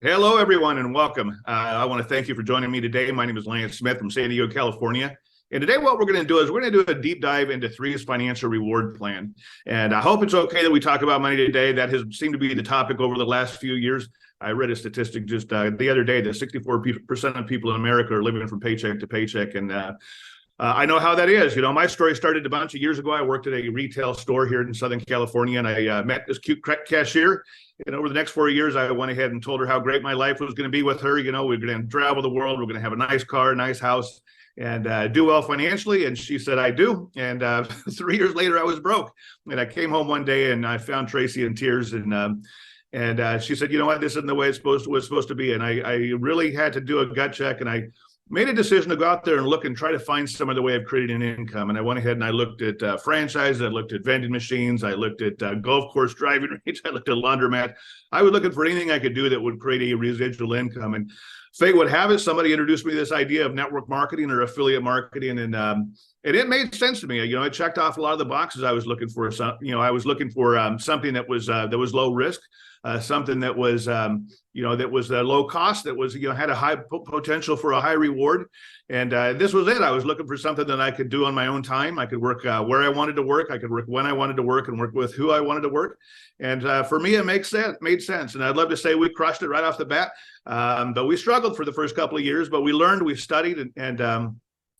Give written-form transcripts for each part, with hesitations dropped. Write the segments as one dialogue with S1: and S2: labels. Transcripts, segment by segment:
S1: Hello, everyone, and welcome. I want to thank you for joining me today. My name is Lance Smith from San Diego, California. And today what we're going to do is we're going to do a deep dive into Three's financial reward plan. And I hope it's okay that we talk about money today. That has seemed to be the topic over the last few years. I read a statistic just the other day that 64% of people in America are living from paycheck to paycheck. And I know how that is. You know, my story started a bunch of years ago. I worked at a retail store here in Southern California, and I met this cute cashier. And over the next 4 years, I went ahead and told her how great my life was going to be with her. You know, we're going to travel the world. We're going to have a nice car, nice house, and do well financially. And she said, I do. And 3 years later, I was broke. And I came home one day and I found Tracy in tears. And she said, you know what, this isn't the way was supposed to be. And I really had to do a gut check. And I made a decision to go out there and look and try to find some other way of creating an income. And I went ahead and I looked at franchises, I looked at vending machines, I looked at golf course driving range, I looked at laundromat. I was looking for anything I could do that would create a residual income. And fate would have it, somebody introduced me to this idea of network marketing or affiliate marketing. And it made sense to me. You know, it checked off a lot of the boxes I was looking for. So, you know, I was looking for something that was low risk. Something that was, that was low cost, that was, had a high potential for a high reward. And this was it. I was looking for something that I could do on my own time. I could work where I wanted to work. I could work when I wanted to work and work with who I wanted to work. And for me, it made sense. And I'd love to say we crushed it right off the bat. But we struggled for the first couple of years, but we learned, we studied, and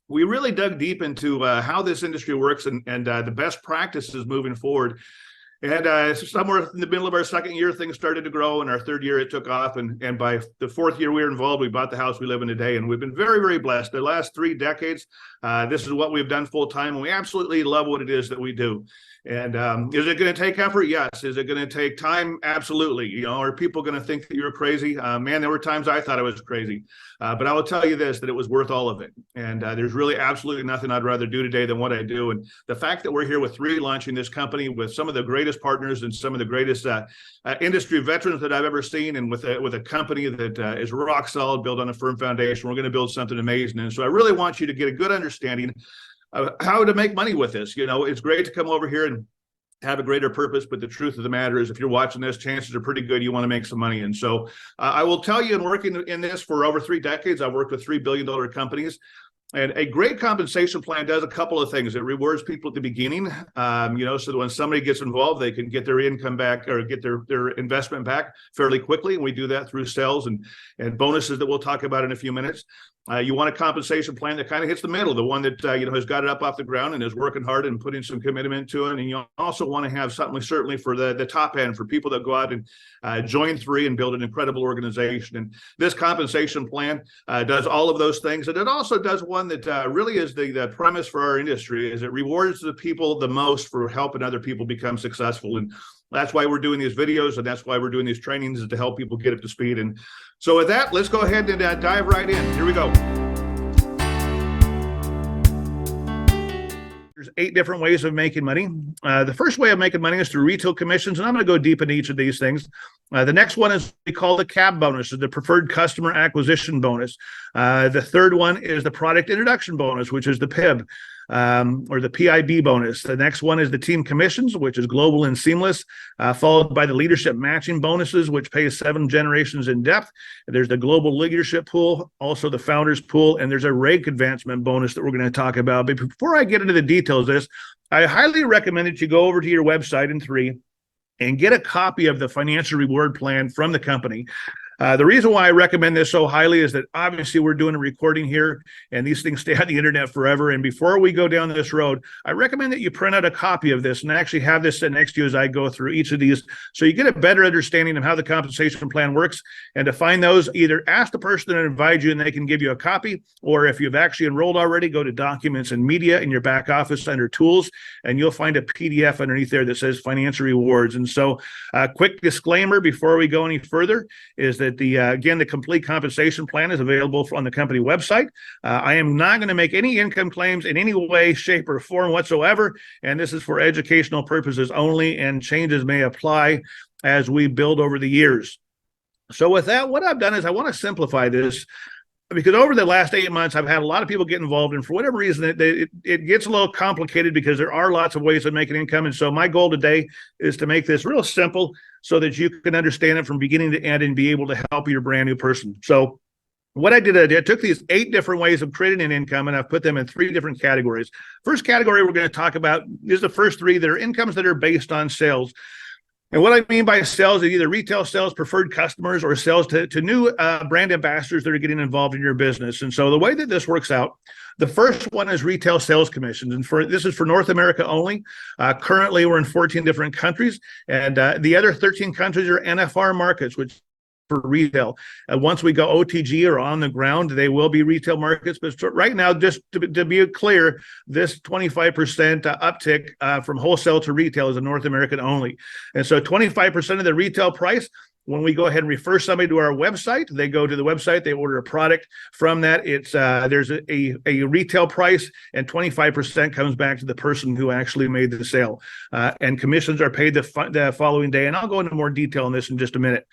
S1: we really dug deep into how this industry works and the best practices moving forward. And somewhere in the middle of our second year, things started to grow. In our third year, it took off. And by the fourth year we were involved, we bought the house we live in today. And we've been very, very blessed. The last 3 decades, this is what we've done full time. And we absolutely love what it is that we do. And is it going to take effort? Yes. Is it going to take time? Absolutely. You know, are people going to think that you're crazy? Man, there were times I thought I was crazy. But I will tell you this, that it was worth all of it. And there's really absolutely nothing I'd rather do today than what I do. And the fact that we're here with Three, launching this company with some of the greatest partners and some of the greatest industry veterans that I've ever seen, and with a company that is rock solid, built on a firm foundation, we're going to build something amazing. And so I really want you to get a good understanding of how to make money with this. You know, it's great to come over here and have a greater purpose, but the truth of the matter is, if you're watching this, chances are pretty good you want to make some money. And so I will tell you, in working in this for over 3 decades, I've worked with $3 billion companies. And a great compensation plan does a couple of things. It rewards people at the beginning, so that when somebody gets involved, they can get their income back or get their investment back fairly quickly. And we do that through sales and bonuses that we'll talk about in a few minutes. You want a compensation plan that kind of hits the middle, the one that has got it up off the ground and is working hard and putting some commitment to it. And you also want to have something certainly for the top end, for people that go out and join Three and build an incredible organization. And this compensation plan does all of those things. And it also does one that really is the premise for our industry, is it rewards the people the most for helping other people become successful. And that's why we're doing these videos, and that's why we're doing these trainings, is to help people get up to speed. And so with that, let's go ahead and dive right in. Here we go. There's 8 different ways of making money. The first way of making money is through retail commissions, and I'm going to go deep into each of these things. The next one is we call the CAB bonus, the preferred customer acquisition bonus. The third one is the product introduction bonus, which is the PIB. Or the PIB bonus. The next one is the team commissions, which is global and seamless, followed by the leadership matching bonuses, which pays 7 generations in depth. There's the global leadership pool, also the founders pool, and there's a rank advancement bonus that we're going to talk about. But before I get into the details of this, I highly recommend that you go over to your website in Three and get a copy of the financial reward plan from the company. The reason why I recommend this so highly is that obviously we're doing a recording here and these things stay on the internet forever. And before we go down this road, I recommend that you print out a copy of this and actually have this sit next to you as I go through each of these, so you get a better understanding of how the compensation plan works. And to find those, either ask the person that invited you and they can give you a copy, or if you've actually enrolled already, go to Documents and Media in your back office under Tools, and you'll find a PDF underneath there that says Financial Rewards. And so quick disclaimer before we go any further is that the complete compensation plan is available on the company website. I am not going to make any income claims in any way, shape, or form whatsoever, and this is for educational purposes only, and changes may apply as we build over the years. So with that, what I've done is I want to simplify this because over the last 8 months, I've had a lot of people get involved, and for whatever reason, it gets a little complicated because there are lots of ways of making income. And so my goal today is to make this real simple so that you can understand it from beginning to end and be able to help your brand new person. So what I did, I took these 8 different ways of creating an income, and I've put them in 3 different categories. First category we're going to talk about is the first 3 that are incomes that are based on sales. And what I mean by sales is either retail sales, preferred customers, or sales to new brand ambassadors that are getting involved in your business. And so the way that this works out, the first one is retail sales commissions. And this is for North America only. Currently, we're in 14 different countries. And the other 13 countries are NFR markets, which for retail. Once we go OTG or on the ground, they will be retail markets. But right now, just to be clear, this 25% uptick from wholesale to retail is a North American only. And so 25% of the retail price, when we go ahead and refer somebody to our website, they go to the website, they order a product. From that, it's there's a retail price, and 25% comes back to the person who actually made the sale. And commissions are paid the following day. And I'll go into more detail on this in just a minute.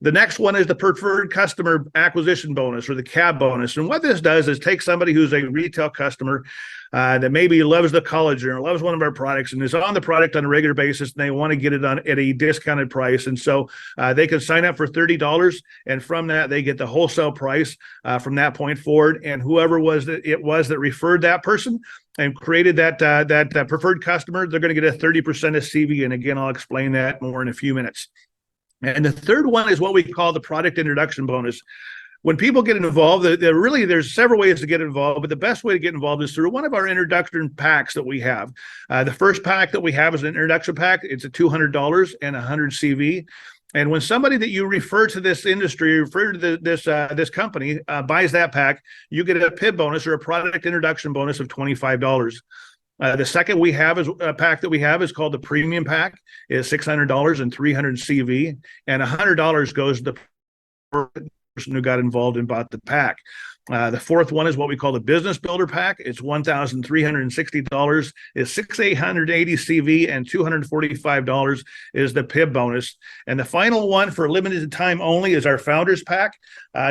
S1: The next one is the preferred customer acquisition bonus, or the CAB bonus. And what this does is take somebody who's a retail customer that maybe loves the collagen or loves one of our products and is on the product on a regular basis, and they want to get it on at a discounted price. And so they can sign up for $30, and from that, they get the wholesale price from that point forward. And whoever it was that referred that person and created that preferred customer, they're going to get a 30% of CV. And again, I'll explain that more in a few minutes. And the third one is what we call the product introduction bonus. When people get involved, there's several ways to get involved, but the best way to get involved is through one of our introduction packs that we have. The first pack that we have is an introduction pack. It's a $200 and 100 CV. And when somebody that you refer to this industry, refer to this company, buys that pack, you get a PIB bonus, or a product introduction bonus, of $25. The second we have is a pack that we have is called the premium pack. Is $600 and 300 CV, and $100 goes to the person who got involved and bought the pack. The fourth one is what we call the business builder pack. It's $1,360, is 6,880 CV, and $245 is the PIB bonus. And the final one, for limited time only, is our founders pack.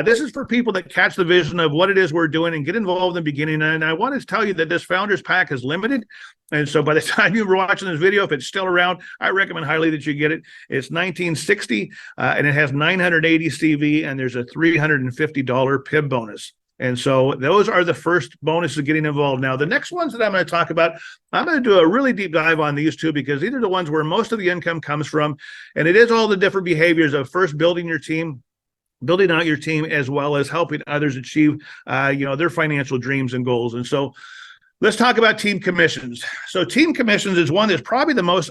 S1: This is for people that catch the vision of what it is we're doing and get involved in the beginning. And I want to tell you that this founders pack is limited. And so by the time you were watching this video, if it's still around, I recommend highly that you get it. It's $1,960, and it has 980 CV, and there's a $350 PIB bonus. And so those are the first bonuses of getting involved. Now, the next ones that I'm going to talk about, I'm going to do a really deep dive on these 2, because these are the ones where most of the income comes from. And it is all the different behaviors of first building your team, building out your team, as well as helping others achieve their financial dreams and goals. And so let's talk about team commissions. So team commissions is one that's probably the most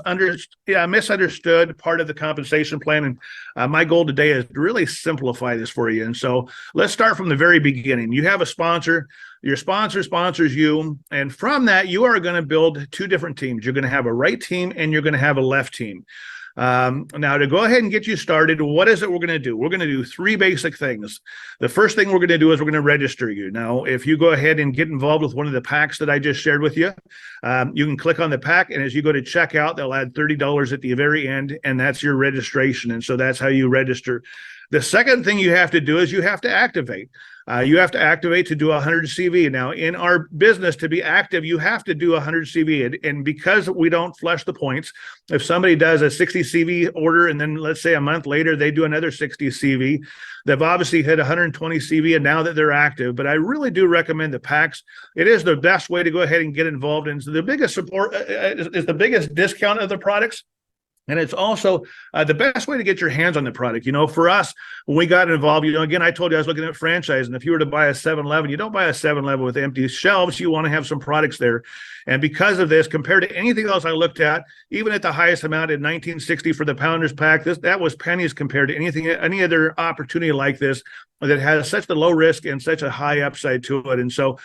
S1: misunderstood part of the compensation plan. And my goal today is to really simplify this for you. And so let's start from the very beginning. You have a sponsor. Your sponsor sponsors you. And from that, you are going to build 2 different teams. You're going to have a right team, and you're going to have a left team. Now, to go ahead and get you started, what is it we're going to do? We're going to do 3 basic things. The first thing we're going to do is we're going to register you. Now, if you go ahead and get involved with one of the packs that I just shared with you, you can click on the pack, and as you go to checkout, they'll add $30 at the very end, and that's your registration. And so that's how you register. The second thing you have to do is you have to activate. You have to activate to do 100 CV. Now, in our business, to be active, you have to do 100 CV. And because we don't flush the points, if somebody does a 60 CV order, and then let's say a month later, they do another 60 CV, they've obviously hit 120 CV, and now that they're active. But I really do recommend the packs. It is the best way to go ahead and get involved. And so the biggest support is the biggest discount of the products. And it's also the best way to get your hands on the product. For us, when we got involved, again, I told you I was looking at franchise. And if you were to buy a 7-Eleven, you don't buy a 7-Eleven with empty shelves. You want to have some products there. And because of this, compared to anything else I looked at, even at the highest amount at $19.60 for the Pounders pack, that was pennies compared to any other opportunity like this that has such a low risk and such a high upside to it. And so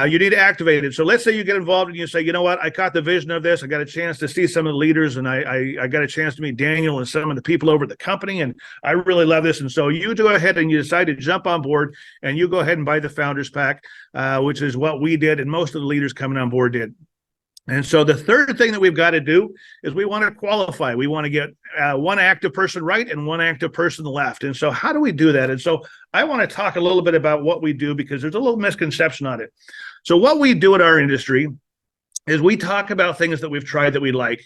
S1: you need to activate it. So let's say you get involved and you say, you know what, I caught the vision of this. I got a chance to see some of the leaders, and I got a chance to meet Daniel and some of the people over at the company, and I really love this. And so you go ahead and you decide to jump on board, and you go ahead and buy the Founders Pack, which is what we did, and most of the leaders coming on board did. And so the third thing that we've got to do is we want to qualify. We want to get one active person right and one active person left. And so how do we do that? And so I want to talk a little bit about what we do, because there's a little misconception on it. So what we do in our industry is we talk about things that we've tried that we like.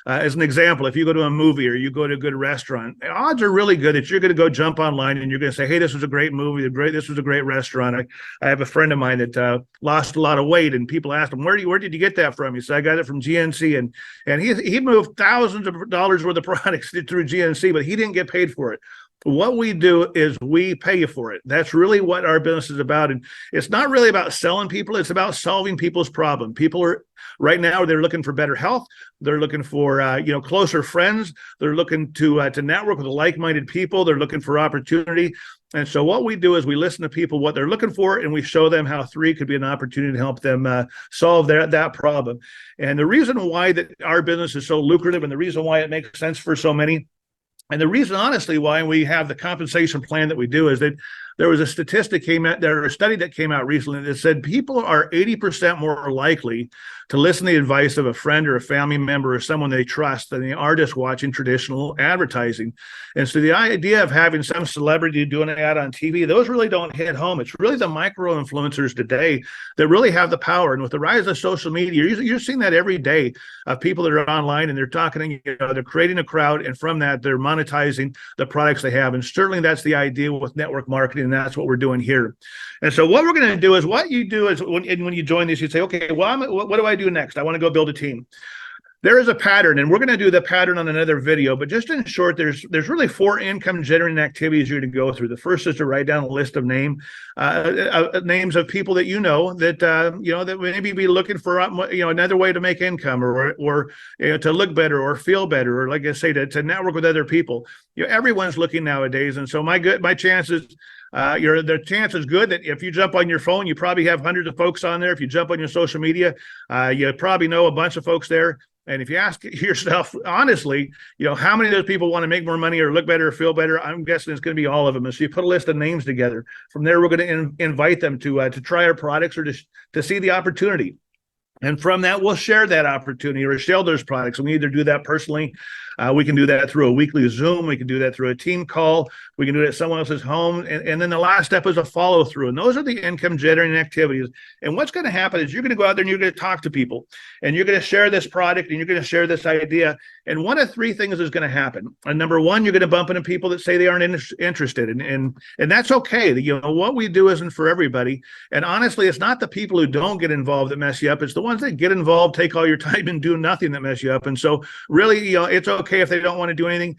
S1: As an example, if you go to a movie or you go to a good restaurant, the odds are really good that you're going to go jump online and you're going to say, hey, this was a great movie, this was a great restaurant. I have a friend of mine that lost a lot of weight, and people asked him, where did you get that from? He said, I got it from GNC. And he moved thousands of dollars worth of products through GNC, but he didn't get paid for it. What we do is we pay you for it. That's really what our business is about. And it's not really about selling people. It's about solving people's problem. People are right now, they're looking for better health. They're looking for, closer friends. They're looking to network with like-minded people. They're looking for opportunity. And so what we do is we listen to people, what they're looking for, and we show them how 3 could be an opportunity to help them solve that problem. And the reason why that our business is so lucrative, and the reason why it makes sense for so many, and the reason, honestly, why we have the compensation plan that we do, is that there was a statistic a study that came out recently that said people are 80% more likely to listen to the advice of a friend or a family member or someone they trust than they are just watching traditional advertising. And so the idea of having some celebrity doing an ad on TV, those really don't hit home. It's really the micro influencers today that really have the power. And with the rise of social media, you're seeing that every day of people that are online and they're talking, they're creating a crowd, and from that, they're monetizing the products they have. And certainly that's the idea with network marketing, and that's what we're doing here. And so what we're going to do is, what you do is when you join this, you say, okay, well, what do I do next? I want to go build a team. There is a pattern, and we're going to do the pattern on another video, but just in short, there's really 4 income generating activities you're to go through. The first is to write down a list of names of people that that maybe be looking for another way to make income, or to look better or feel better, or, like I say, to network with other people. Everyone's looking nowadays, and so my chances. The chance is good that if you jump on your phone, you probably have hundreds of folks on there. If you jump on your social media, you probably know a bunch of folks there. And if you ask yourself honestly, how many of those people want to make more money or look better or feel better, I'm guessing it's going to be all of them. And so you put a list of names together. From there, we're going to invite them to try our products, or to see the opportunity. And from that, we'll share that opportunity or share those products. We either do that personally. We can do that through a weekly Zoom. We can do that through a team call. We can do it at someone else's home. And then the last step is a follow through. And those are the income generating activities. And what's going to happen is you're going to go out there and you're going to talk to people, and you're going to share this product, and you're going to share this idea. And one of 3 things is going to happen. And number one, you're going to bump into people that say they aren't interested. And that's okay. What we do isn't for everybody. And honestly, it's not the people who don't get involved that mess you up. It's the ones that get involved, take all your time, and do nothing that mess you up. And so really, it's okay if they don't want to do anything.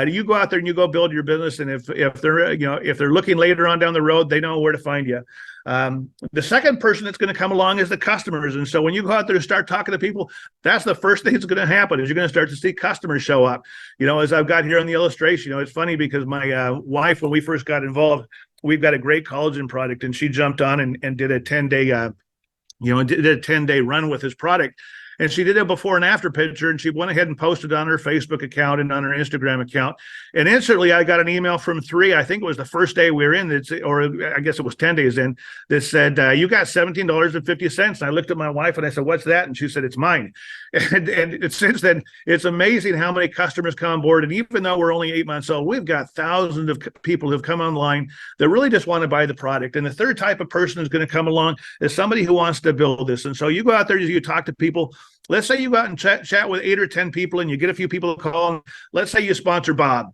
S1: You go out there and you go build your business. And if they're looking later on down the road, they know where to find you. The second person that's going to come along is the customers. And so when you go out there and start talking to people, that's the first thing that's going to happen, is you're going to start to see customers show up. As I've got here on the illustration, it's funny because my wife, when we first got involved, we've got a great collagen product, and she jumped on and did a 10-day, did a 10-day run with this product. And she did a before and after picture, and she went ahead and posted on her Facebook account and on her Instagram account. And instantly I got an email from 3, I think it was the first day we were in, or I guess it was 10 days in, that said, you got $17.50. And I looked at my wife and I said, what's that? And she said, it's mine. And since then, it's amazing how many customers come on board. And even though we're only 8 months old, we've got thousands of people who've come online that really just want to buy the product. And the third type of person is going to come along is somebody who wants to build this. And so you go out there, you talk to people. Let's say you go out and chat with 8 or 10 people, and you get a few people to call. Let's say you sponsor Bob,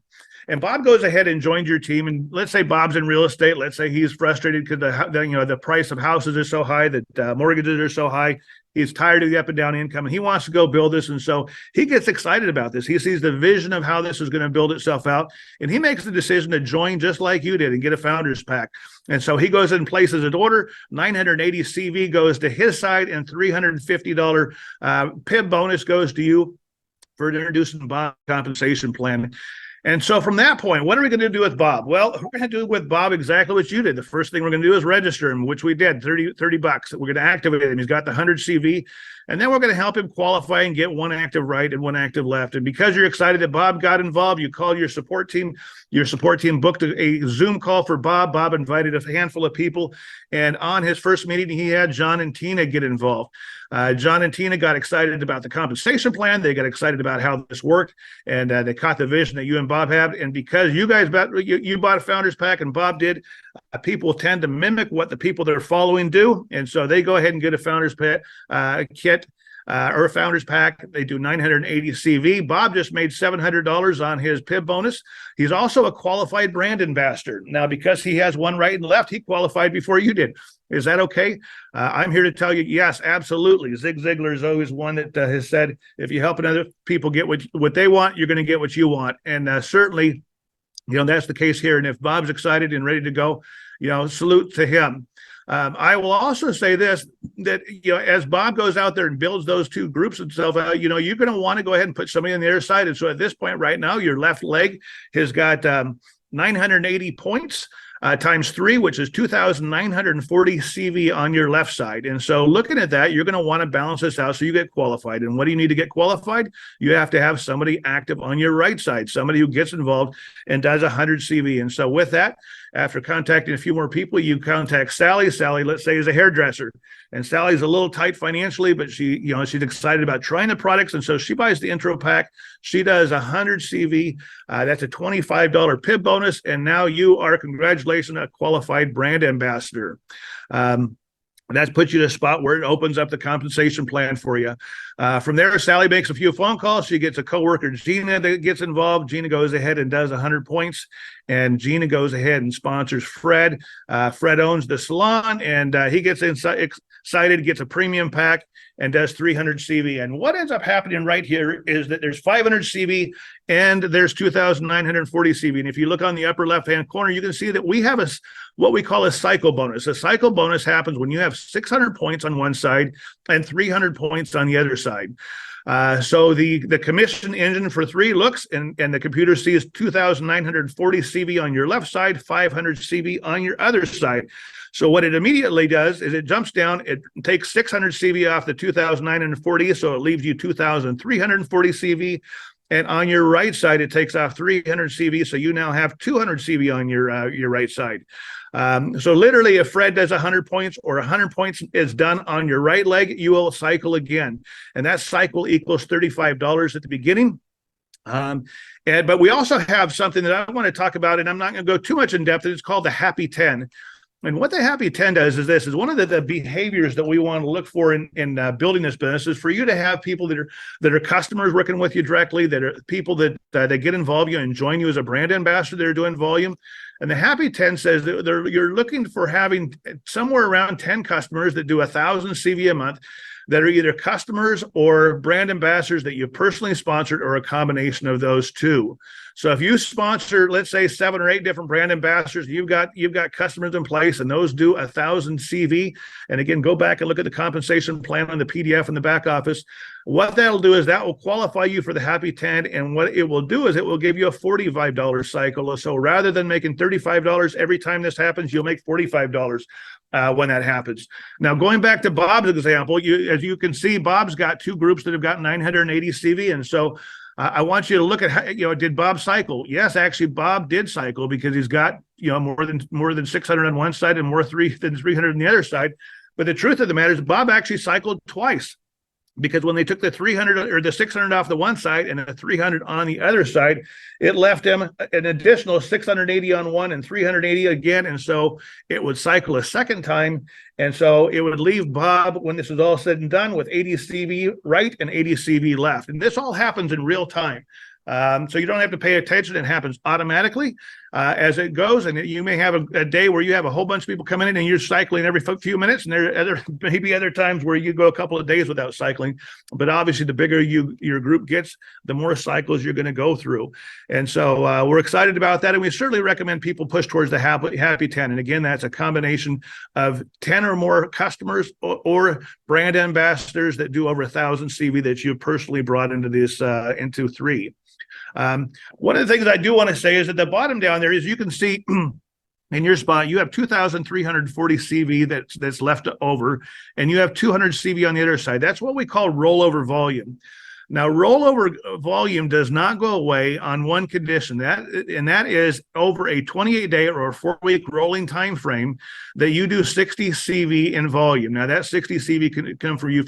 S1: and Bob goes ahead and joins your team. And let's say Bob's in real estate. Let's say he's frustrated because the price of houses is so high, that mortgages are so high. He's tired of the up and down income, and he wants to go build this. And so he gets excited about this. He sees the vision of how this is going to build itself out, and he makes the decision to join just like you did and get a founder's pack. And so he goes and places an order. 980 CV goes to his side, and $350 PIB bonus goes to you for introducing Bob compensation plan. And so from that point, what are we going to do with Bob? Well, we're going to do with Bob exactly what you did. The first thing we're going to do is register him, which we did, 30 bucks. We're going to activate him. He's got the 100 CV. And then we're going to help him qualify and get one active right and one active left. And because you're excited that Bob got involved, you called your support team. Your support team booked a Zoom call for Bob. Bob invited a handful of people. And on his first meeting, he had John and Tina get involved. John and Tina got excited about the compensation plan. They got excited about how this worked, and they caught the vision that you and Bob had. And because you guys you bought a founders pack and Bob did, people tend to mimic what the people they're following do, and so they go ahead and get a founders kit. Or a founders pack. They do 980 CV. Bob just made $700 on his PIB bonus. He's also a qualified brand ambassador. Now, because he has one right and left, he qualified before you did. Is that okay? I'm here to tell you, yes, absolutely. Zig Ziglar is always one that has said, if you help other people get what they want, you're going to get what you want. And certainly, that's the case here. And if Bob's excited and ready to go, salute to him. I will also say this, that, as Bob goes out there and builds those two groups himself out, you're going to want to go ahead and put somebody on the other side. And so at this point right now, your left leg has got 980 points. Times 3, which is 2,940 CV on your left side. And so looking at that, you're going to want to balance this out so you get qualified. And what do you need to get qualified? You have to have somebody active on your right side, somebody who gets involved and does 100 CV. And so with that, after contacting a few more people, you contact Sally. Sally, let's say, is a hairdresser. And Sally's a little tight financially, but she's excited about trying the products. And so she buys the intro pack. She does 100 CV. That's a $25 PIB bonus. And now you are, congratulations, a qualified brand ambassador. That puts you in a spot where it opens up the compensation plan for you. From there, Sally makes a few phone calls. She gets a coworker, Gina, that gets involved. Gina goes ahead and does 100 points. And Gina goes ahead and sponsors Fred. Fred owns the salon, and he gets excited, gets a premium pack, and does 300 CV. And what ends up happening right here is that there's 500 CV and there's 2,940 CV. And if you look on the upper left-hand corner, you can see that we have what we call a cycle bonus. A cycle bonus happens when you have 600 points on one side and 300 points on the other side. So the commission engine for 3 looks, and the computer sees 2,940 CV on your left side, 500 CV on your other side. So what it immediately does is it jumps down, it takes 600 CV off the 2,940, so it leaves you 2,340 CV. And on your right side, it takes off 300 CV, so you now have 200 CV on your right side. So literally, if Fred does 100 points or 100 points is done on your right leg, you will cycle again. And that cycle equals $35 at the beginning. But we also have something that I want to talk about, and I'm not going to go too much in depth. It's called the Happy 10. And what the Happy 10 does is this, is one of the behaviors that we want to look for in building this business is for you to have people that are customers working with you directly, that are people that get involved you and join you as a brand ambassador that are doing volume. And the Happy 10 says that you're looking for having somewhere around 10 customers that do 1,000 CV a month that are either customers or brand ambassadors that you personally sponsored, or a combination of those two. So if you sponsor, let's say, 7 or 8 different brand ambassadors, you've got customers in place, and those do 1,000 CV. And again, go back and look at the compensation plan on the PDF in the back office. What that'll do is that will qualify you for the Happy 10. And what it will do is it will give you a $45 cycle. So rather than making $35 every time this happens, you'll make $45 when that happens. Now, going back to Bob's example, as you can see, Bob's got 2 groups that have got 980 CV. And so I want you to look at how, did Bob cycle? Yes, actually, Bob did cycle, because he's got, more than 600 on one side and more than 300 on the other side. But the truth of the matter is Bob actually cycled twice, because when they took the 300 or the 600 off the one side and the 300 on the other side, it left him an additional 680 on one and 380 again. And so it would cycle a second time. And so it would leave Bob, when this is all said and done, with 80 CV right and 80 CV left. And this all happens in real time. So you don't have to pay attention. It happens automatically as it goes. And you may have a day where you have a whole bunch of people coming in and you're cycling every few minutes. And there are maybe other times where you go a couple of days without cycling. But obviously, the bigger your group gets, the more cycles you're going to go through. And so we're excited about that. And we certainly recommend people push towards the Happy 10. And again, that's a combination of 10 or more customers or brand ambassadors that do over 1,000 CV that you've personally brought into this, into 3. One of the things I do want to say is at the bottom down there is you can see in your spot, you have 2,340 CV that's left over, and you have 200 CV on the other side. That's what we call rollover volume. Now, rollover volume does not go away on one condition, that is over a 28-day or a 4-week rolling time frame that you do 60 CV in volume. Now, that 60 CV can come from you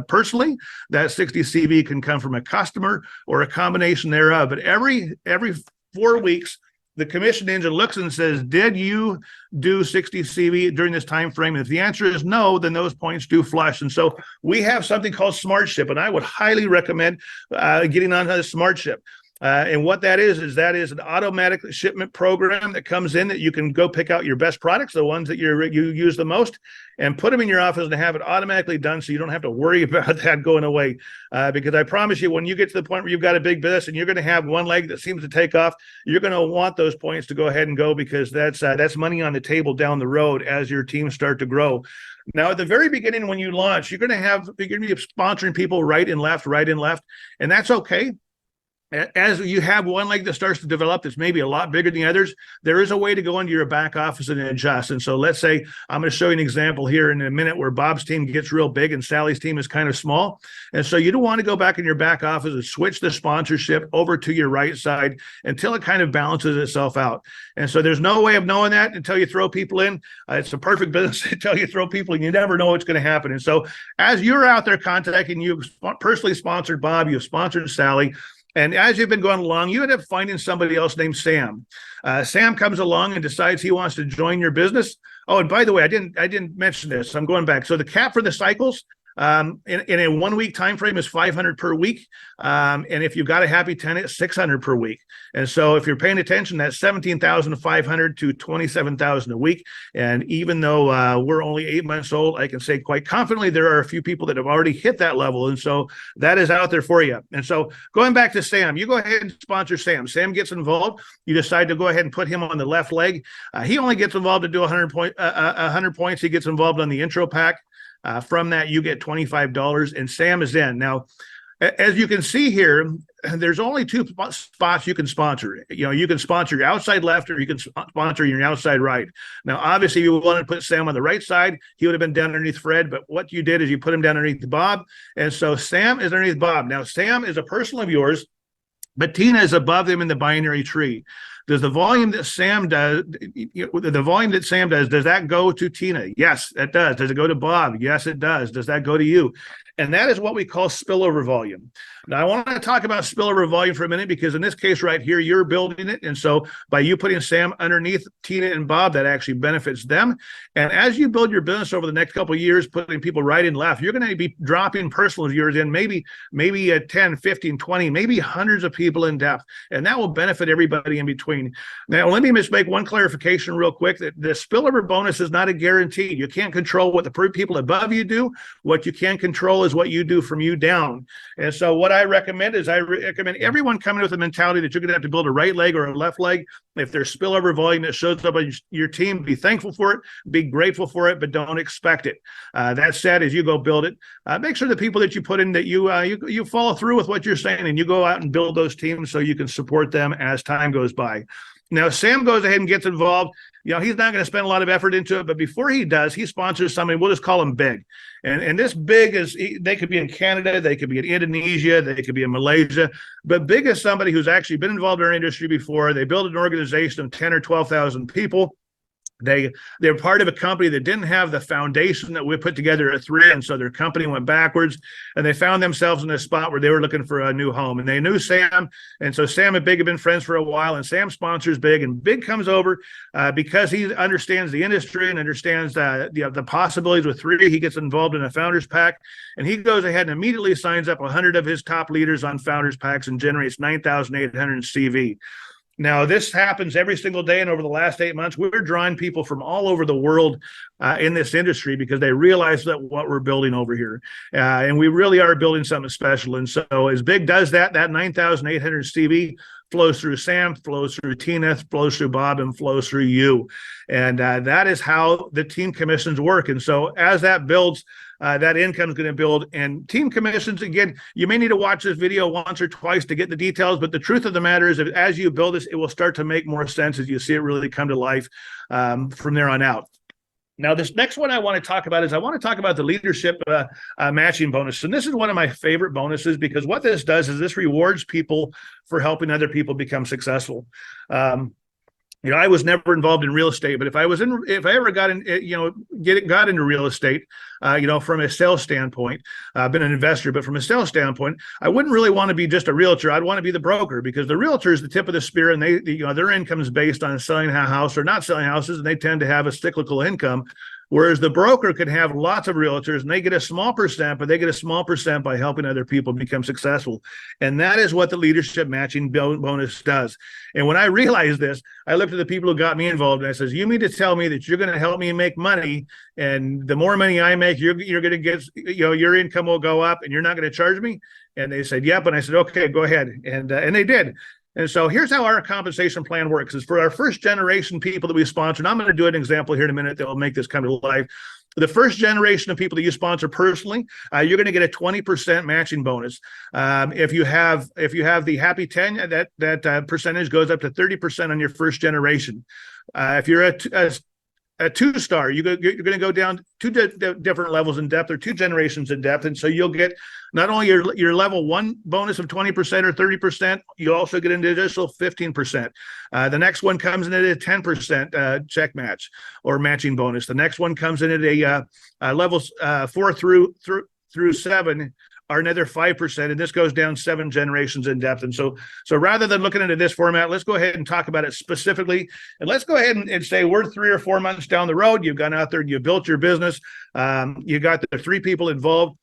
S1: personally. That 60 CV can come from a customer or a combination thereof. But every 4 weeks, the commission engine looks and says, did you do 60 CV during this time frame? And if the answer is no, then those points do flush. And so we have something called SmartShip, and I would highly recommend getting on the SmartShip. And what that is an automatic shipment program that comes in that you can go pick out your best products, the ones that you use the most, and put them in your office and have it automatically done so you don't have to worry about that going away. Because I promise you, when you get to the point where you've got a big business and you're going to have one leg that seems to take off, you're going to want those points to go ahead and go, because that's money on the table down the road as your teams start to grow. Now, at the very beginning, when you launch, you're going to be sponsoring people right and left, and that's okay. As you have one leg that starts to develop that's maybe a lot bigger than the others, there is a way to go into your back office and adjust. And so let's say I'm going to show you an example here in a minute where Bob's team gets real big and Sally's team is kind of small. And so you don't want to go back in your back office and switch the sponsorship over to your right side until it kind of balances itself out. And so there's no way of knowing that until you throw people in. It's a perfect business until you throw people in. You never know what's going to happen. And so as you're out there contacting, you've personally sponsored Bob, you've sponsored Sally, and as you've been going along, you end up finding somebody else named Sam. Sam comes along and decides he wants to join your business. Oh, and by the way, I didn't mention this. I'm going back. So the cap for the cycles in a 1 week time frame is 500 per week, and if you've got a happy tenant, 600 per week. And so if you're paying attention, that's 17,500 to 27,000 a week. And even though we're only 8 months old, I can say quite confidently there are a few people that have already hit that level, and so that is out there for you. And so going back to Sam, you go ahead and sponsor Sam. Sam gets involved. You decide to go ahead and put him on the left leg. He only gets involved to do 100 points. He gets involved on the intro pack. From that, you get $25, and Sam is in. Now, as you can see here, there's only 2 spots you can sponsor. You can sponsor your outside left, or you can sponsor your outside right. Now, obviously, you wanted to put Sam on the right side. He would have been down underneath Fred, but what you did is you put him down underneath Bob, and so Sam is underneath Bob. Now, Sam is a personal of yours, but Tina is above him in the binary tree. Does the volume that Sam does, does that go to Tina? Yes, it does. Does it go to Bob? Yes, it does. Does that go to you? And that is what we call spillover volume. Now, I want to talk about spillover volume for a minute, because in this case right here, you're building it. And so by you putting Sam underneath Tina and Bob, that actually benefits them. And as you build your business over the next couple of years, putting people right and left, you're going to be dropping personal of yours in, maybe 10, 15, 20, maybe hundreds of people in depth. And that will benefit everybody in between. Now, let me just make one clarification real quick, that the spillover bonus is not a guarantee. You can't control what the people above you do. What you can control is what you do from you down. And so what I recommend is everyone coming with a mentality that you're going to have to build a right leg or a left leg. If there's spillover volume that shows up on your team, be thankful for it, be grateful for it, but don't expect it. That said, as you go build it, make sure the people that you put in, that you follow through with what you're saying, and you go out and build those teams so you can support them as time goes by. Now, Sam goes ahead and gets involved. He's not going to spend a lot of effort into it, but before he does, he sponsors somebody. We'll just call him Big. And this Big they could be in Canada, they could be in Indonesia, they could be in Malaysia. But Big is somebody who's actually been involved in our industry before. They built an organization of 10 or 12,000 people. They're part of a company that didn't have the foundation that we put together at 3, and so their company went backwards, and they found themselves in a spot where they were looking for a new home. And they knew Sam, and so Sam and Big have been friends for a while, and Sam sponsors Big, and Big comes over because he understands the industry and understands the possibilities with 3. He gets involved in a founders pack, and he goes ahead and immediately signs up 100 of his top leaders on founders packs and generates 9,800 CV. Now, this happens every single day, and over the last 8 months, we're drawing people from all over the world in this industry because they realize that what we're building over here, and we really are building something special. And so as Big does that 9,800 CV flows through Sam, flows through Tina, flows through Bob, and flows through you. And that is how the team commissions work. And so as that builds, that income is going to build. And team commissions, again, you may need to watch this video once or twice to get the details, but the truth of the matter is that as you build this, it will start to make more sense as you see it really come to life from there on out. Now, this next one I want to talk about is I want to talk about the leadership matching bonus. And this is one of my favorite bonuses because what this does is this rewards people for helping other people become successful. I was never involved in real estate, but if I ever got into real estate, from a sales standpoint, I've been an investor, but from a sales standpoint, I wouldn't really want to be just a realtor. I'd want to be the broker because the realtor is the tip of the spear, and their income is based on selling a house or not selling houses, and they tend to have a cyclical income. Whereas the broker could have lots of realtors and they get a small percent, but they get a small percent by helping other people become successful. And that is what the leadership matching bonus does. And when I realized this, I looked at the people who got me involved and I says, you mean to tell me that you're going to help me make money, and the more money I make, you're going to get, your income will go up and you're not going to charge me? And they said, yep. And I said, okay, go ahead. And they did. And so here's how our compensation plan works is for our first generation people that we sponsor, and I'm going to do an example here in a minute that will make this come to life. The first generation of people that you sponsor personally, you're going to get a 20% matching bonus. If you have the Happy 10, that percentage goes up to 30% on your first generation. If you're a two-star, you're going to go down two different levels in depth or two generations in depth. And so you'll get not only your level one bonus of 20% or 30%, you also get an additional 15%. The next one comes in at a 10% check match or matching bonus. The next one comes in at a levels 4 through 7 are another 5%, and this goes down 7 generations in depth. And so rather than looking into this format, let's go ahead and talk about it specifically. And let's go ahead and say we're 3 or 4 months down the road. You've gone out there and you've built your business. You got the 3 people involved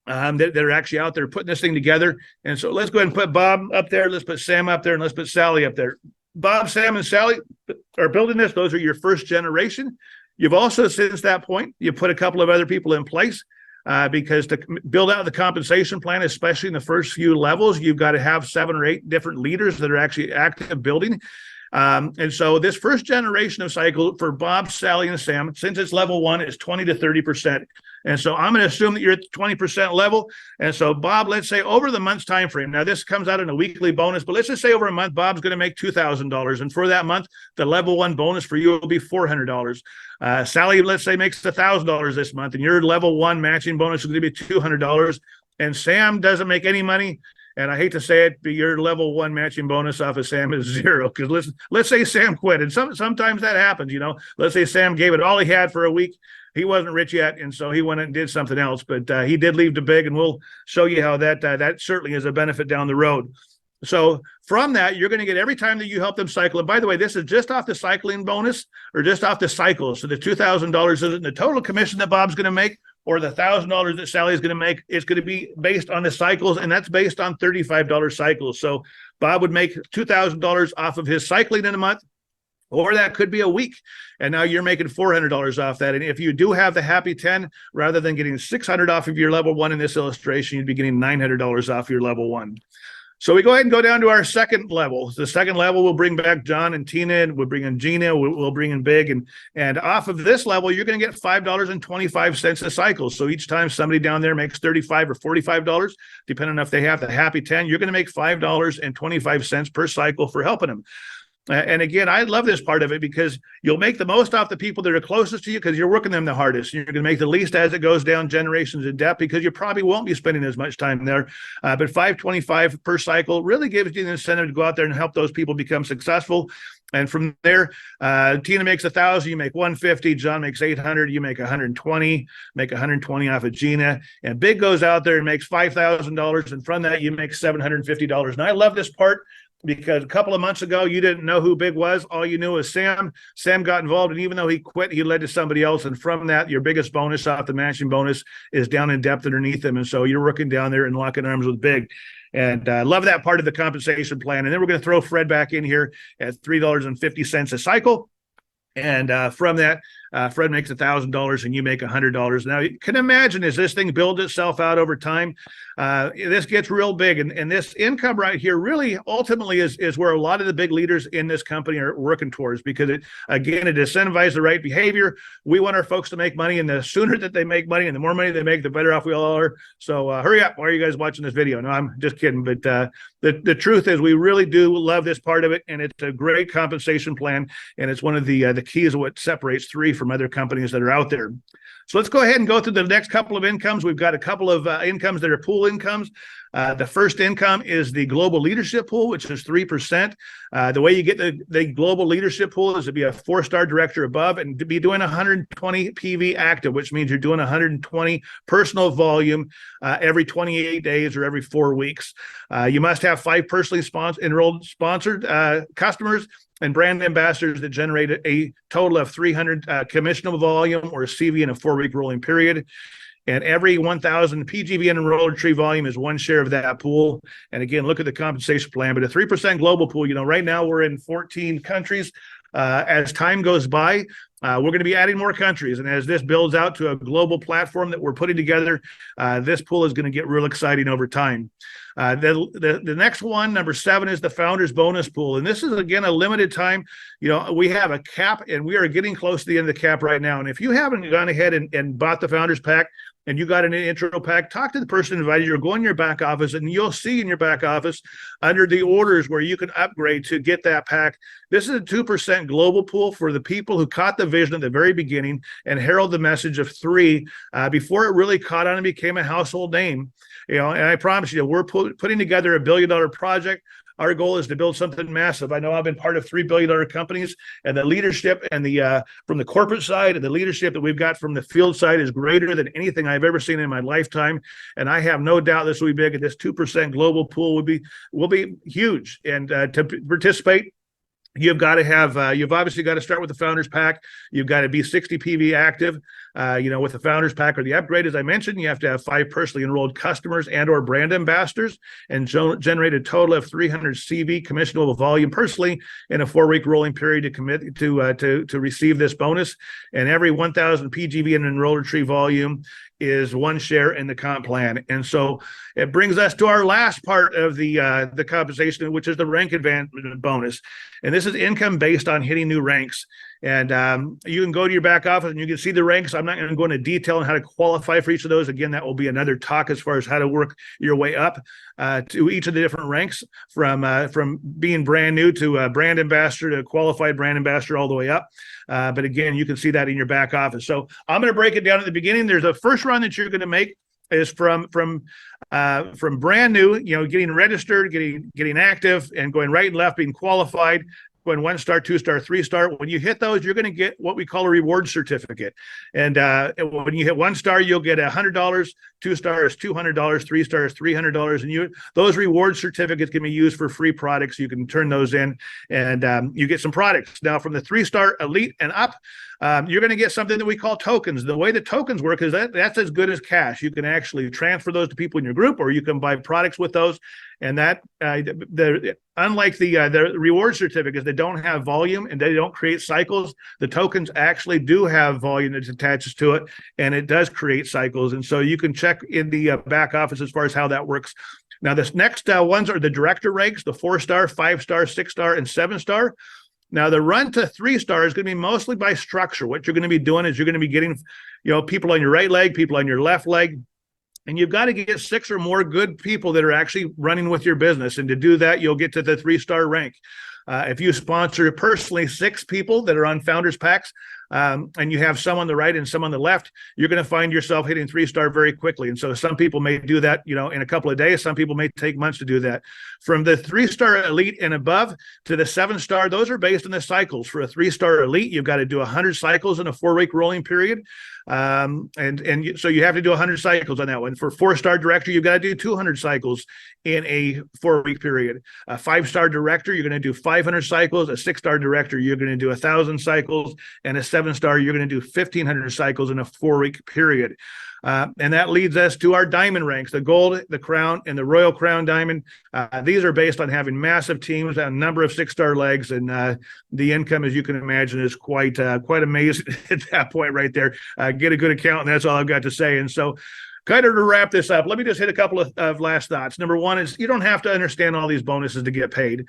S1: that are actually out there putting this thing together. And so let's go ahead and put Bob up there. Let's put Sam up there, and let's put Sally up there. Bob, Sam, and Sally are building this. Those are your first generation. You've also, since that point, you put a couple of other people in place. Because to build out the compensation plan, especially in the first few levels, you've got to have 7 or 8 different leaders that are actually active building. And so this first generation of cycle for Bob, Sally, and Sam, since it's level 1, is 20 to 30%. And so I'm going to assume that you're at the 20% level. And so Bob, let's say over the month's time frame, now this comes out in a weekly bonus, but let's just say over a month, Bob's going to make $2,000. And for that month, the level 1 bonus for you will be $400. Sally, let's say, makes $1,000 this month, and your level 1 matching bonus is going to be $200. And Sam doesn't make any money. And I hate to say it, but your level 1 matching bonus off of Sam is 0. Because let's say Sam quit, and sometimes that happens. Let's say Sam gave it all he had for a week. He wasn't rich yet, and so he went and did something else. But he did leave the big, and we'll show you how that certainly is a benefit down the road. So from that, you're going to get every time that you help them cycle. And by the way, this is just off the cycling bonus or just off the cycle. So the $2,000 isn't the total commission that Bob's going to make or the $1,000 that Sally is going to make. It's going to be based on the cycles, and that's based on $35 cycles. So Bob would make $2,000 off of his cycling in a month, or that could be a week. And now you're making $400 off that. And if you do have the Happy 10, rather than getting $600 off of your level 1 in this illustration, you'd be getting $900 off your level 1. So we go ahead and go down to our second level. The second level, we'll bring back John and Tina, and we'll bring in Gina, we'll bring in Big. And off of this level, you're going to get $5.25 a cycle. So each time somebody down there makes $35 or $45, depending on if they have the Happy 10, you're going to make $5.25 per cycle for helping them. And again, I love this part of it because you'll make the most off the people that are closest to you because you're working them the hardest. You're going to make the least as it goes down generations in depth because you probably won't be spending as much time there. But $5.25 per cycle really gives you the incentive to go out there and help those people become successful. And from there, Tina makes $1,000, you make $150. John makes $800, you make $120. Make $120 off of Gina. And Big goes out there and makes $5,000, and from that you make $750. And I love this part, because a couple of months ago, you didn't know who Big was. All you knew was Sam. Sam got involved, and even though he quit, he led to somebody else. And from that, your biggest bonus off the matching bonus is down in depth underneath him. And so you're working down there and locking arms with Big. And I love that part of the compensation plan. And then we're going to throw Fred back in here at $3.50 a cycle. And from that, Fred makes $1,000 and you make $100. Now you can imagine as this thing builds itself out over time, this gets real big. And this income right here really ultimately is where a lot of the big leaders in this company are working towards, because it incentivizes the right behavior. We want our folks to make money, and the sooner that they make money and the more money they make, the better off we all are. So hurry up. Why are you guys watching this video? No, I'm just kidding. But the truth is we really do love this part of it, and it's a great compensation plan. And it's one of the keys of what separates 3 from other companies that are out there. So let's go ahead and go through the next couple of incomes. We've got a couple of incomes that are pool incomes. The first income is the global leadership pool, which is 3%. The way you get the global leadership pool is to be a 4-star director above and to be doing 120 PV active, which means you're doing 120 personal volume every 28 days or every 4 weeks. You must have 5 personally enrolled sponsored customers and brand ambassadors that generate a total of 300 commissionable volume or CV in a 4-week rolling period. And every 1,000 PGV and enrolled tree volume is 1 share of that pool. And again, look at the compensation plan. But a 3% global pool, right now we're in 14 countries. As time goes by, we're going to be adding more countries. And as this builds out to a global platform that we're putting together, this pool is going to get real exciting over time. The next one, number 7, is the Founders Bonus Pool. And this is, again, a limited time. We have a cap, and we are getting close to the end of the cap right now. And if you haven't gone ahead and bought the Founders Pack, and you got an intro pack, talk to the person who invited you, or go in your back office, and you'll see in your back office under the orders where you can upgrade to get that pack. This is a 2% global pool for the people who caught the vision at the very beginning and herald the message of 3 before it really caught on and became a household name. And I promise you, we're putting together $1 billion project. Our goal is to build something massive. I know I've been part of $3 billion companies, and the leadership and from the corporate side and the leadership that we've got from the field side is greater than anything I've ever seen in my lifetime. And I have no doubt this will be big, and this 2% global pool will be huge. And to participate, you've obviously got to start with the Founders Pack. You've got to be 60 PV active. With the Founders Pack or the upgrade, as I mentioned, you have to have 5 personally enrolled customers and or brand ambassadors and generate a total of 300 CV commissionable volume personally in a 4-week rolling period to commit to receive this bonus. And every 1,000 PGV and enrolled tree volume is 1 share in the comp plan. And so it brings us to our last part of the compensation, which is the rank advancement bonus. And this is income based on hitting new ranks. And you can go to your back office and you can see the ranks. I'm not going to go into detail on how to qualify for each of those. Again, that will be another talk as far as how to work your way up to each of the different ranks, from being brand new to brand ambassador to qualified brand ambassador all the way up. But again, you can see that in your back office. So I'm going to break it down at the beginning. There's a first run that you're going to make is from brand new, getting registered, getting active, and going right and left, being qualified, going 1-star, 2-star, 3-star. When you hit those, you're going to get what we call a reward certificate. And when you hit 1 star, you'll get $100, 2 stars, $200, 3 stars, $300. And those reward certificates can be used for free products. You can turn those in, and you get some products. Now, from the 3-star elite and up, you're going to get something that we call tokens. The way the tokens work is that's as good as cash. You can actually transfer those to people in your group, or you can buy products with those. And that unlike the reward certificates that don't have volume and they don't create cycles, the tokens actually do have volume that attaches to it, and it does create cycles. And so you can check in the back office as far as how that works. Now, this next ones are the director ranks, the 4-star, 5-star, 6-star, and 7-star. Now, the run to 3-star is going to be mostly by structure. What you're going to be doing is you're going to be getting, people on your right leg, people on your left leg, and you've got to get 6 or more good people that are actually running with your business. And to do that, you'll get to the 3-star rank. If you sponsor personally 6 people that are on Founders Packs, and you have some on the right and some on the left, you're going to find yourself hitting 3-star very quickly. And so some people may do that, in a couple of days. Some people may take months to do that. From the 3-star elite and above to the 7-star, those are based on the cycles. For a 3-star elite, you've got to do 100 cycles in a 4-week rolling period. So you have to do 100 cycles on that one. For 4-star director, you've got to do 200 cycles in a 4-week period. A 5-star director, you're going to do 500 cycles. A 6-star director, you're going to do 1,000 cycles. And a 7-star, you're going to do 1,500 cycles in a 4-week period. And that leads us to our diamond ranks, the gold, the crown, and the Royal Crown Diamond. These are based on having massive teams, a number of 6-star legs, and the income, as you can imagine, is quite amazing at that point right there. Get a good account, and that's all I've got to say. And so, kind of to wrap this up, let me just hit a couple of last thoughts. Number one is you don't have to understand all these bonuses to get paid.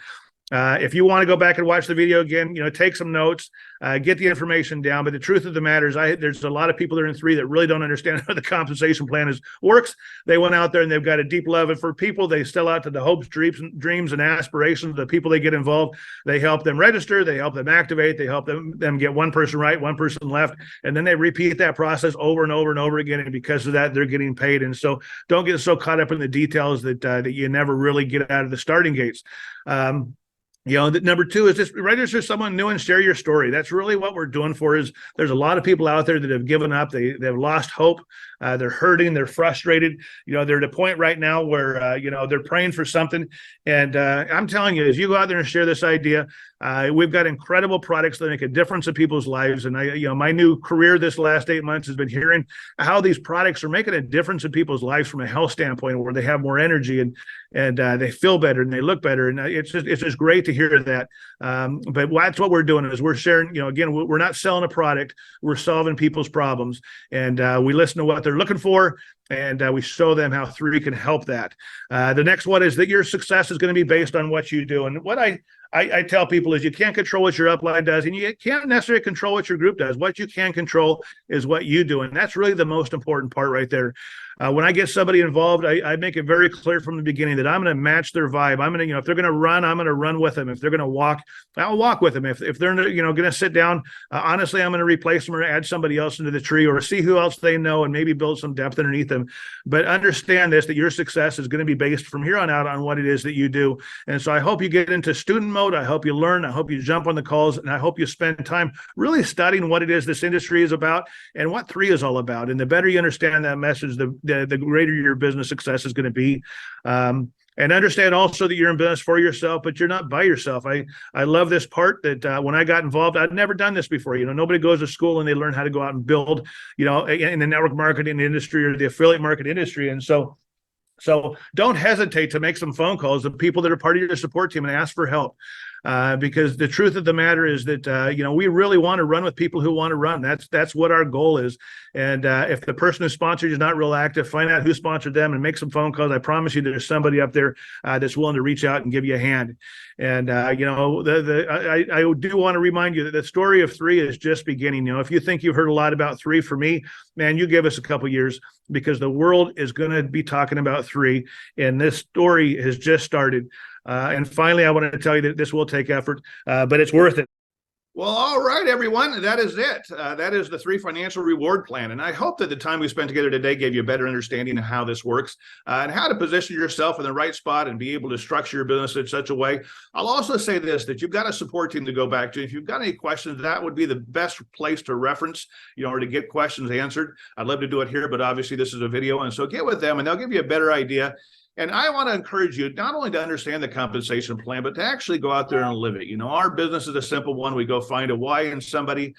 S1: If you want to go back and watch the video again, take some notes, get the information down. But the truth of the matter is there's a lot of people that are in 3 that really don't understand how the compensation plan works. They went out there and they've got a deep love. And for people, they sell out to the hopes, dreams, and aspirations. The people they get involved, they help them register, they help them activate, they help them get one person right, one person left. And then they repeat that process over and over and over again. And because of that, they're getting paid. And so don't get so caught up in the details that you never really get out of the starting gates. Number 2 is just register someone new and share your story. That's really what we're doing for. Is there's a lot of people out there that have given up. They've lost hope. They're hurting. They're frustrated. They're at a point right now where, they're praying for something. And I'm telling you, as you go out there and share this idea, we've got incredible products that make a difference in people's lives. And my new career this last 8 months has been hearing how these products are making a difference in people's lives from a health standpoint, where they have more energy and they feel better and they look better. And it's just great to hear that. But that's what we're doing is we're sharing, again, we're not selling a product, we're solving people's problems. And we listen to what they're looking for, and we show them how 3 can help that. The next one is that your success is going to be based on what you do. And what I tell people is you can't control what your upline does, and you can't necessarily control what your group does. What you can control is what you do, and that's really the most important part right there. When I get somebody involved, I make it very clear from the beginning that I'm going to match their vibe. I'm going to, if they're going to run, I'm going to run with them. If they're going to walk, I'll walk with them. If they're, going to sit down, honestly, I'm going to replace them or add somebody else into the tree or see who else they know and maybe build some depth underneath them. But understand this, that your success is going to be based from here on out on what it is that you do. And so I hope you get into student mode. I hope you learn. I hope you jump on the calls, and I hope you spend time really studying what it is this industry is about and what 3 is all about. And the better you understand that message, the greater your business success is going to be. And understand also that you're in business for yourself, but you're not by yourself. I love this part that when I got involved, I'd never done this before. Nobody goes to school and they learn how to go out and build, in the network marketing industry or the affiliate market industry. And so don't hesitate to make some phone calls to people that are part of your support team and ask for help. Because the truth of the matter is that, we really want to run with people who want to run. That's what our goal is. And if the person who sponsored you is not real active, find out who sponsored them and make some phone calls. I promise you there's somebody up there that's willing to reach out and give you a hand. And, I do want to remind you that the story of 3 is just beginning. If you think you've heard a lot about 3 for me, man, you give us a couple years, because the world is going to be talking about 3. And this story has just started. And finally, I want to tell you that this will take effort, but it's worth it. Well, all right, everyone. That is it. That is the 3 financial reward plan. And I hope that the time we spent together today gave you a better understanding of how this works and how to position yourself in the right spot and be able to structure your business in such a way. I'll also say this, that you've got a support team to go back to. If you've got any questions, that would be the best place to reference, or to get questions answered. I'd love to do it here, but obviously this is a video. And so get with them and they'll give you a better idea. And I want to encourage you not only to understand the compensation plan, but to actually go out there and live it. Our business is a simple one. We go find a why in somebody.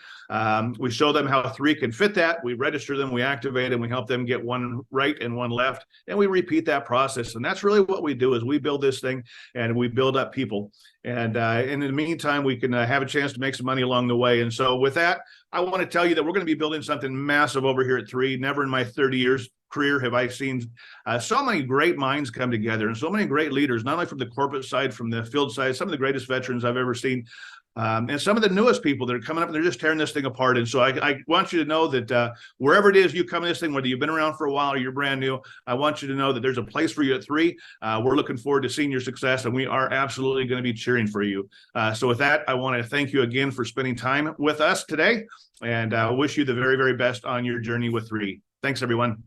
S1: We show them how 3 can fit that. We register them, we activate them, we help them get one right and one left. And we repeat that process. And that's really what we do, is we build this thing and we build up people. And in the meantime, we can have a chance to make some money along the way. And so with that, I want to tell you that we're going to be building something massive over here at 3. Never in my 30 years career have I seen so many great minds come together and so many great leaders, not only from the corporate side, from the field side, some of the greatest veterans I've ever seen. And some of the newest people that are coming up, and they're just tearing this thing apart. And so I want you to know that wherever it is you come in this thing, whether you've been around for a while or you're brand new, I want you to know that there's a place for you at 3. We're looking forward to seeing your success, and we are absolutely going to be cheering for you. So with that, I want to thank you again for spending time with us today, and I wish you the very, very best on your journey with 3. Thanks, everyone.